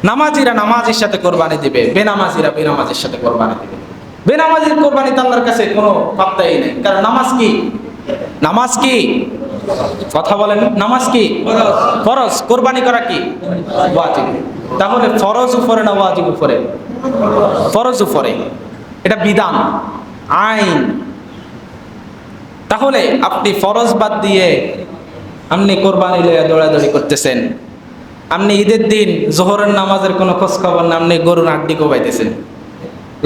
নামাজিরা নামাজের সাথে কোরবানি দিবে, বেনামাজিরা বেনামাজের সাথে কোরবানি দিবে। বেনামাজির কোরবানি তো আল্লাহর কাছে কোনো পাত্তাই নেই, কারণ নামাজ কি? নামাজ কি? কথা বলেন, নামাজ কি? ফরজ। কোরবানি করা কি? ওয়াজিব। তাহলে ফরজ উপরে না ওয়াজিব উপরে? ফরজ উপরে। এটা বিধান, আইন। তাহলে আপনি ফরজ বাদ দিয়ে আপনি কোরবানি লইয়া দৌড়াদৌড়ি করতেছেন। আপনি ঈদের দিন জোহরের নামাজের কোনো খোঁজ খবর না, আপনি গরুর হাড্ডি কোবাইতেছেন,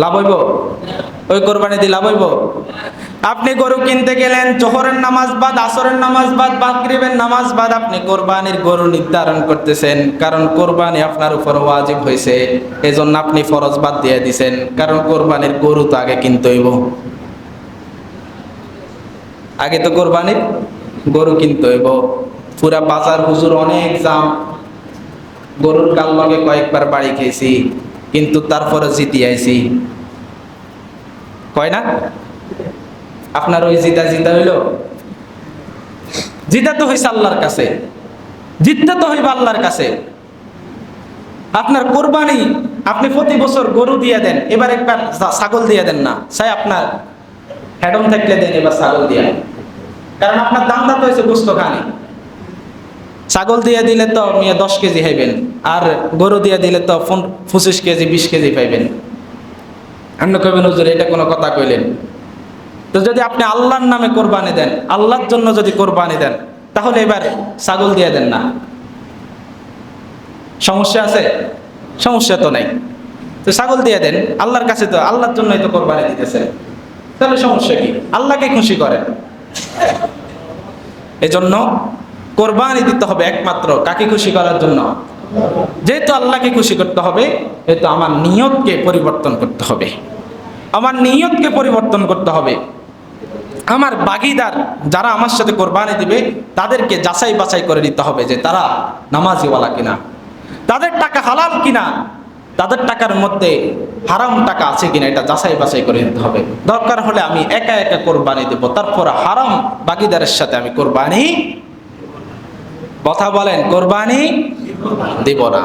লাভ হইব? ওই কোরবানি দিয়ে লাভ হইব? আপনি গরু কিনতে গেলেন, জোহরের নামাজ বাদ, আসরের নামাজ বাদ, মাগরিবের নামাজ বাদ, আপনি কোরবানির গরু নির্ধারণ করতেছেন, কারণ কোরবানি আপনার উপর ওয়াজিব হয়েছে। এজন্য আপনি ফরজ বাদ দিয়ে দিছেন, কারণ কোরবানির গরু তো আগে কিনতে হইব। আগে তো কোরবানির গরু কিনতে হইব। পুরা বাজার হুজুর অনেক জাম, গরুর কাল লগে কয়েকবার বাড়ি খেয়েছি, কিন্তু তারপরে জিতি আইছি, কয় না? আপনার ওই জিতা জিতা হইল? জিতা তো হইছে আল্লাহর কাছে, জিততে তো হইব আল্লাহর কাছে। আপনার কোরবানি আপনি প্রতি বছর গরু দিয়ে দেন, এবার একবার ছাগল দিয়ে দেন না, চাই আপনার হেডম থাকলে দেন, এবার ছাগল দিয়ে। কারণ আপনার দামটা তো হয়েছে গোস্ত খানি। ছাগল দিয়ে দিলে তো 10 কেজি খাইবেন, আর গরু দিয়ে দিলে তো 25 কেজি 20 কেজি পাইবেন। আপনি কইবেন হুজুর এটা কোনো কথা কইলেন? তো যদি আপনি আল্লাহর নামে কোরবানি দেন, আল্লাহর জন্য যদি কোরবানি দেন, তাহলে এবার ছাগল দিয়ে দেন না। সমস্যা আছে? সমস্যা তো নাই। তো ছাগল দিয়ে দেন, আল্লাহর কাছে তো, আল্লাহর জন্যই তো কোরবানি দিতেছেন, তাহলে সমস্যা কি? আল্লাহকে খুশি করেন। এজন্য কোরবানি দিতে হবে একমাত্র কাকে খুশি করার জন্য? যেহেতু আল্লাহকে খুশি করতে হবে, যেহেতু আমার নিয়তকে পরিবর্তন করতে হবে। আমার নিয়তকে পরিবর্তন করতে হবে। আমার ভাগীদার যারা আমার সাথে কোরবানি দিবে, তাদেরকে যাচাই বাছাই করে নিতে হবে যে তারা নামাজিওয়ালা কিনা, তাদের টাকা হালাল কিনা, তাদের টাকার মধ্যে হারাম টাকা আছে কিনা, এটা যাচাই বাছাই করে নিতে হবে। দরকার হলে আমি একা একা কোরবানি দেব, তারপর হারাম ভাগীদারের সাথে আমি কোরবানি, কথা বলেন, কোরবানি দেব না।